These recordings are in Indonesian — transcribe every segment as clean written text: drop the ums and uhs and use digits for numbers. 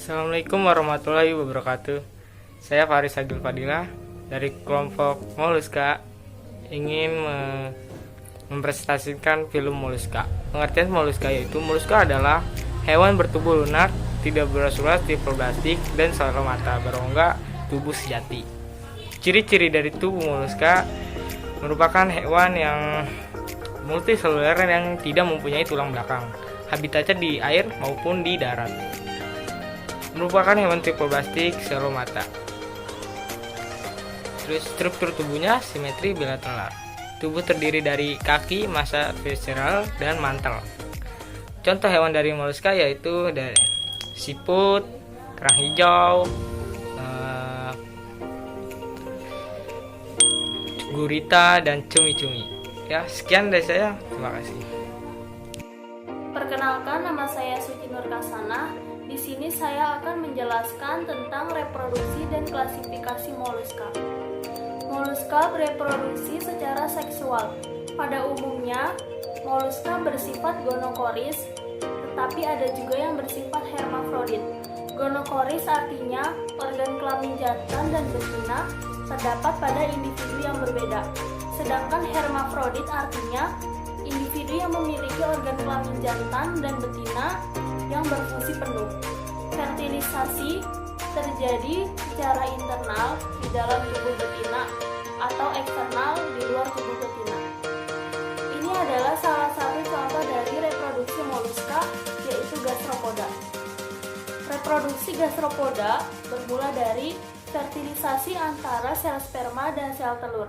Assalamualaikum warahmatullahi wabarakatuh. Saya Faris Agil Fadilah dari kelompok Moluska ingin mempresentasikan film Moluska. Pengertian Moluska yaitu moluska adalah hewan bertubuh lunak, tidak berulas-ulas, tipe plastik, dan seolah mata berongga tubuh sejati. Ciri-ciri dari tubuh moluska merupakan hewan yang multiseluler yang tidak mempunyai tulang belakang. Habitatnya di air maupun di darat. Merupakan hewan tipe plastik seromata. Terus struktur tubuhnya simetri bilateral. Tubuh terdiri dari kaki, massa visceral, dan mantel. Contoh hewan dari moluska yaitu dari siput, kerang hijau, gurita, dan cumi-cumi. Ya, sekian dari saya. Terima kasih. Perkenalkan, nama saya Suci Nur Kasana. Di sini saya akan menjelaskan tentang reproduksi dan klasifikasi moluska. Moluska bereproduksi secara seksual. Pada umumnya, moluska bersifat gonokoris, tetapi ada juga yang bersifat hermafrodit. Gonokoris artinya organ kelamin jantan dan betina terdapat pada individu yang berbeda. Sedangkan hermafrodit artinya individu yang memiliki organ kelamin jantan dan betina yang berfungsi penuh. Fertilisasi terjadi secara internal di dalam tubuh betina atau eksternal di luar tubuh betina. Ini adalah salah satu contoh dari reproduksi moluska, yaitu gastropoda. Reproduksi gastropoda bermula dari fertilisasi antara sel sperma dan sel telur.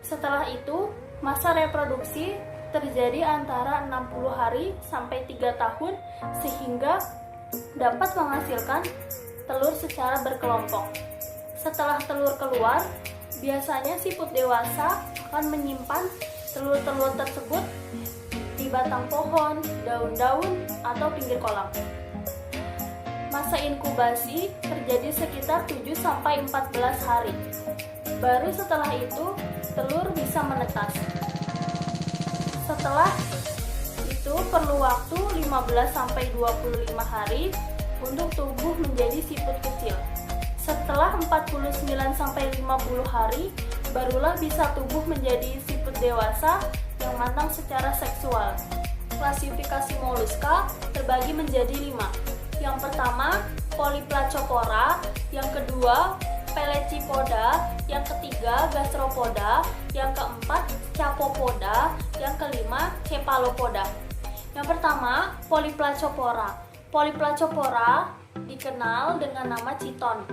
Setelah itu, masa reproduksi terjadi antara 60 hari sampai 3 tahun sehingga dapat menghasilkan telur secara berkelompok. Setelah telur keluar, biasanya siput dewasa akan menyimpan telur-telur tersebut di batang pohon, daun-daun, atau pinggir kolam. Masa inkubasi terjadi sekitar 7 sampai 14 hari. Baru setelah itu, telur bisa menetas. Setelah itu perlu waktu 15-25 hari untuk tumbuh menjadi siput kecil. Setelah 49-50 hari, barulah bisa tumbuh menjadi siput dewasa yang matang secara seksual. Klasifikasi moluska terbagi menjadi 5. Yang pertama, Polyplacopora, yang kedua, Pelecypoda, yang ketiga, Gastropoda, yang keempat, Chapopoda, yang kelima, Cephalopoda. Yang pertama, Polyplacopora. Polyplacopora dikenal dengan nama chiton.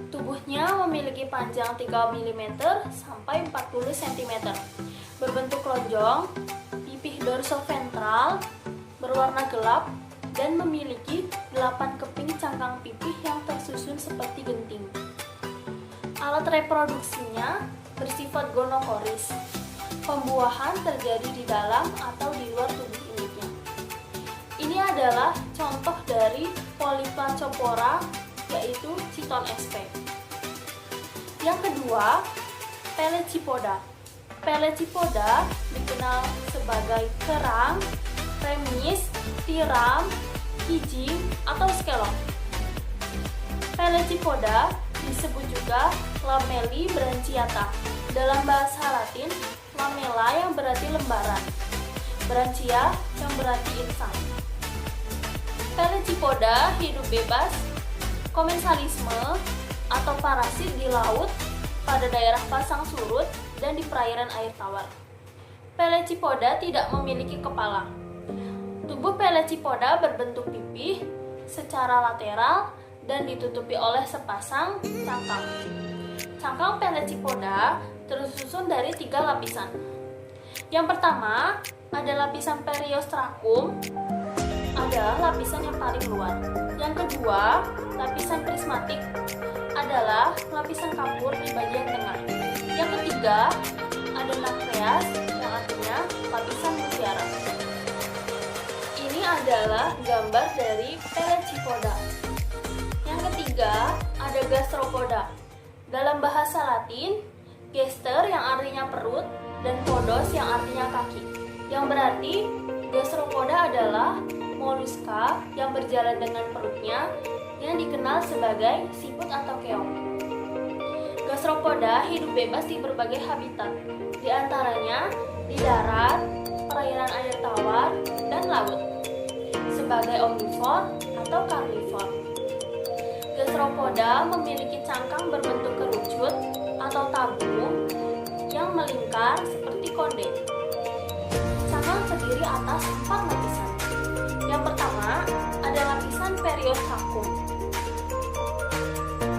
Tubuhnya memiliki panjang 3 mm sampai 40 cm. Berbentuk lonjong, pipih dorsoventral berwarna gelap dan memiliki 8 keping cangkang pipih yang tersusun seperti genting. Alat reproduksinya bersifat gonokoris. Pembuahan terjadi di dalam atau di luar tubuh induknya. Ini adalah contoh dari Polyplacopora, yaitu chiton sp. Yang kedua, Pelecypoda. Pelecypoda dikenal sebagai kerang, remis, tiram, kijing, atau skelong. Pelecypoda disebut juga Lamelli branchiata. Dalam bahasa Latin, lamella yang berarti lembaran, branchia yang berarti insang. Pelecypoda hidup bebas, komensalisme atau parasit di laut, pada daerah pasang surut, dan di perairan air tawar. Pelecypoda tidak memiliki kepala. Tubuh Pelecypoda berbentuk pipih secara lateral dan ditutupi oleh sepasang cangkang. Cangkang Pelecypoda tersusun dari 3 lapisan. Yang pertama, ada lapisan periostracum, adalah lapisan yang paling luar. Yang kedua, lapisan prismatik, adalah lapisan kapur di bagian tengah. Yang ketiga, ada nacreas, yang artinya lapisan mutiara. Ini adalah gambar dari Pelecypoda. Yang ketiga, ada gastropoda. Dalam bahasa Latin, gester yang artinya perut dan podos yang artinya kaki. Yang berarti gastropoda adalah moluska yang berjalan dengan perutnya yang dikenal sebagai siput atau keong. Gastropoda hidup bebas di berbagai habitat, di antaranya di darat, perairan air tawar, dan laut, sebagai omnivor atau karnivor. Gastropoda memiliki cangkang berbentuk kerucut atau tabung yang melingkar seperti konde. Cangkang terdiri atas 4 lapisan. Yang pertama ada lapisan periostrakum.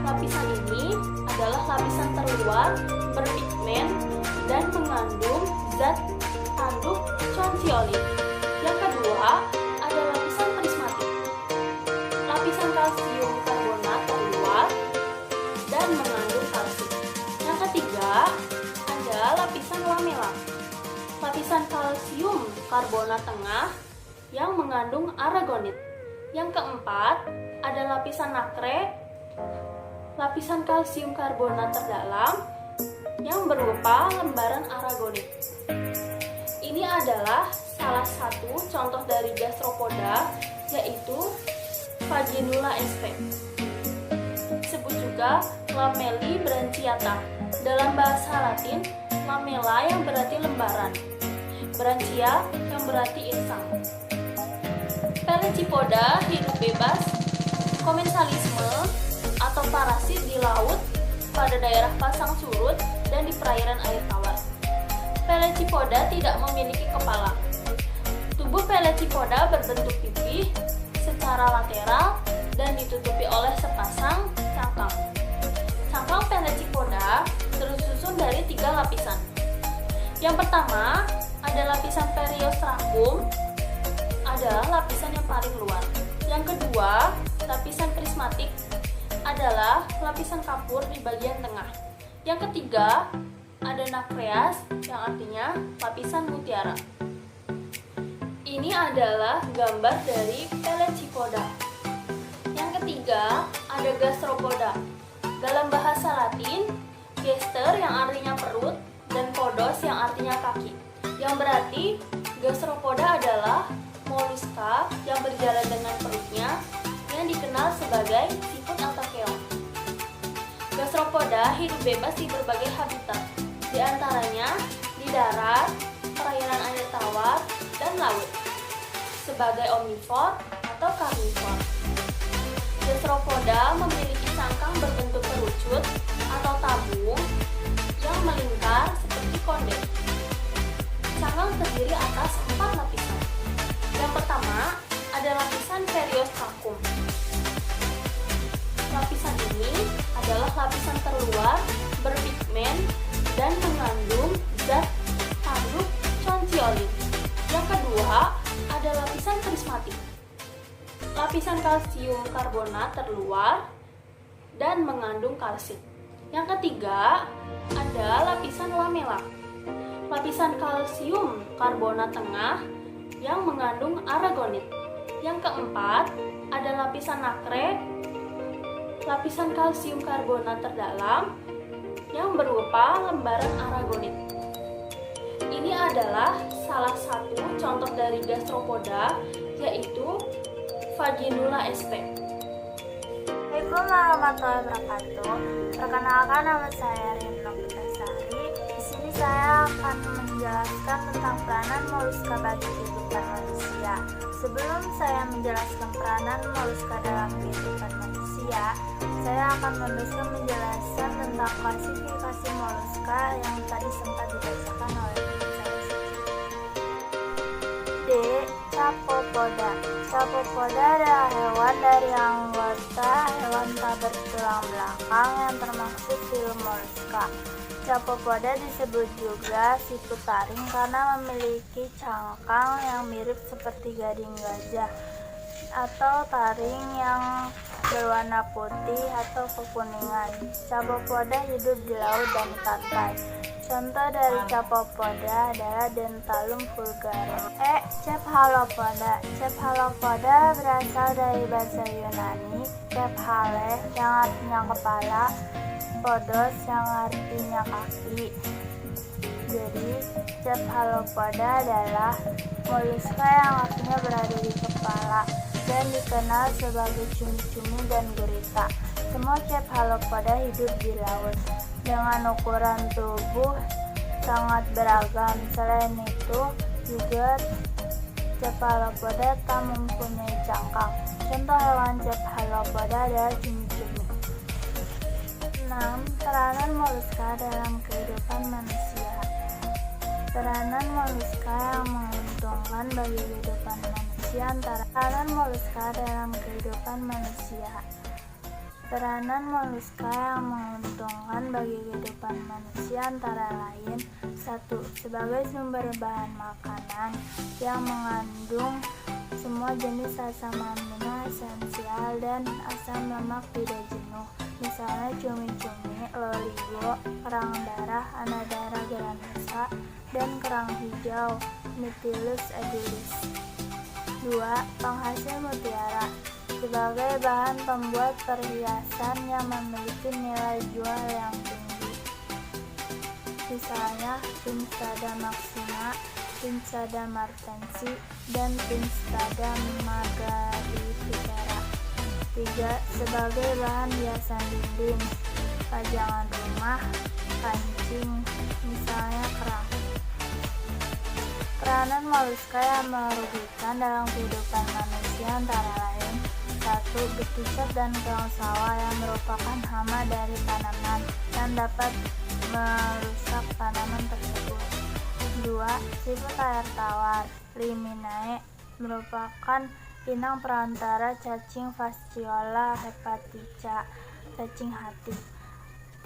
Lapisan ini adalah lapisan terluar berpigmen dan mengandung zat tanduk conchiolin. Yang kedua ada lapisan prismatik. Lapisan kalsium karbonat terluar dan mengandung kalsium. Yang ketiga ada lapisan lamela. Lapisan kalsium karbonat tengah yang mengandung aragonit. Yang keempat ada lapisan nacre. Lapisan kalsium karbonat terdalam yang berupa lembaran aragonit. Ini adalah salah satu contoh dari gastropoda, yaitu Vaginula sp. Disebut juga Lamelli branchiata. Dalam bahasa Latin, lamella yang berarti lembaran, branchia yang berarti insang. Pelecypoda hidup bebas, komensalisme atau parasit di laut, pada daerah pasang surut, dan di perairan air tawar. Pelecypoda tidak memiliki kepala. Tubuh Pelecypoda berbentuk pipih secara lateral dan ditutupi oleh sepasang cangkang. Cangkang Pelecypoda tersusun dari 3 lapisan. Yang pertama ada lapisan periostrakum, adalah lapisan yang paling luar. Yang kedua, lapisan prismatik adalah lapisan kapur di bagian tengah. Yang ketiga, ada nacreas yang artinya lapisan mutiara. Ini adalah gambar dari Pelecypoda. Yang ketiga, ada gastropoda. Dalam bahasa Latin, gester yang artinya perut dan podos yang artinya kaki. Yang berarti gastropoda adalah moluska yang berjalan dengan perutnya yang dikenal sebagai siput atau keong. Gastropoda hidup bebas di berbagai habitat, di antaranya di darat, perairan air tawar, dan laut, sebagai omnivor atau karnivor. Gastropoda memiliki cangkang berbentuk kerucut atau tabung yang melingkar seperti konde. Cangkang terdiri atas 4 lapisan. Yang pertama ada lapisan periostrakum. Lapisan ini adalah lapisan terluar berpigmen dan mengandung zat tanduk conchiolin. Yang kedua ada lapisan prismatik. Lapisan kalsium karbonat terluar dan mengandung kalsit. Yang ketiga ada lapisan lamela. Lapisan kalsium karbonat tengah yang mengandung aragonit. Yang keempat ada lapisan nacre, lapisan kalsium karbonat terdalam yang berupa lembaran aragonit. Ini adalah salah satu contoh dari gastropoda, yaitu Vaginula sp. Assalamualaikum warahmatullahi wabarakatuh. Perkenalkan, nama saya Rino Putasari. Di sini saya akan menjelaskan tentang peranan moluska bagi kehidupan manusia. Sebelum saya menjelaskan peranan moluska dalam kehidupan manusia, saya akan memberikan penjelasan tentang klasifikasi moluska yang tadi sempat dibacakan oleh saya. D. Chapopoda. Chapopoda adalah hewan dari anggota hewan tak bertulang belakang yang termasuk filum moluska. Chapopoda disebut juga siput taring karena memiliki cangkang yang mirip seperti gading gajah atau taring yang berwarna putih atau kekuningan. Chapopoda hidup di laut dan pantai. Contoh dari Chapopoda adalah Dentallum vulgare. Cephalopoda. Cephalopoda berasal dari bahasa Yunani cephale yang artinya kepala, podos yang artinya kaki. Jadi cephalopoda adalah moluska yang artinya berada di kepala. dan dikenal sebagai cumi-cumi dan gurita. Semua cephalopoda hidup di laut dengan ukuran tubuh sangat beragam. Selain itu, juga cephalopoda tak mempunyai cangkang. Contoh hewan cephalopoda adalah cumi-cumi. 6. Peranan moluska dalam kehidupan manusia. Peranan moluska yang menguntungkan bagi kehidupan manusia antara peranan moluska dalam kehidupan manusia. Peranan moluska yang menguntungkan bagi kehidupan manusia antara lain: 1. Sebagai sumber bahan makanan yang mengandung semua jenis asam amino esensial dan asam lemak tidak jenuh, misalnya cumi-cumi, loligo, kerang darah, anadara granosa, dan kerang hijau, Mytilus edulis. 2. Penghasil mutiara sebagai bahan pembuat perhiasan yang memiliki nilai jual yang tinggi, misalnya Pinctada maxima, Pinctada martensi, dan Pinctada margaritifera. 3. Sebagai bahan hiasan dinding, pajangan rumah, kancing, misalnya kerang. Peranan moluska yang merugikan dalam kehidupan manusia antara lain: 1. Beticot dan keong sawah yang merupakan hama dari tanaman yang dapat merusak tanaman tersebut. 2. Siput air tawar, Liminae, merupakan inang perantara cacing Fasciola hepatica, cacing hati.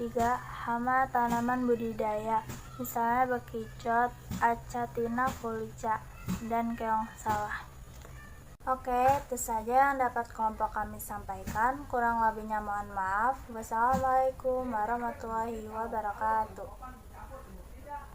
3. Hama tanaman budidaya, misalnya bekicot, Achatina fulica, dan keong sawah. Oke, itu saja yang dapat kelompok kami sampaikan. Kurang lebihnya mohon maaf. Wassalamualaikum warahmatullahi wabarakatuh.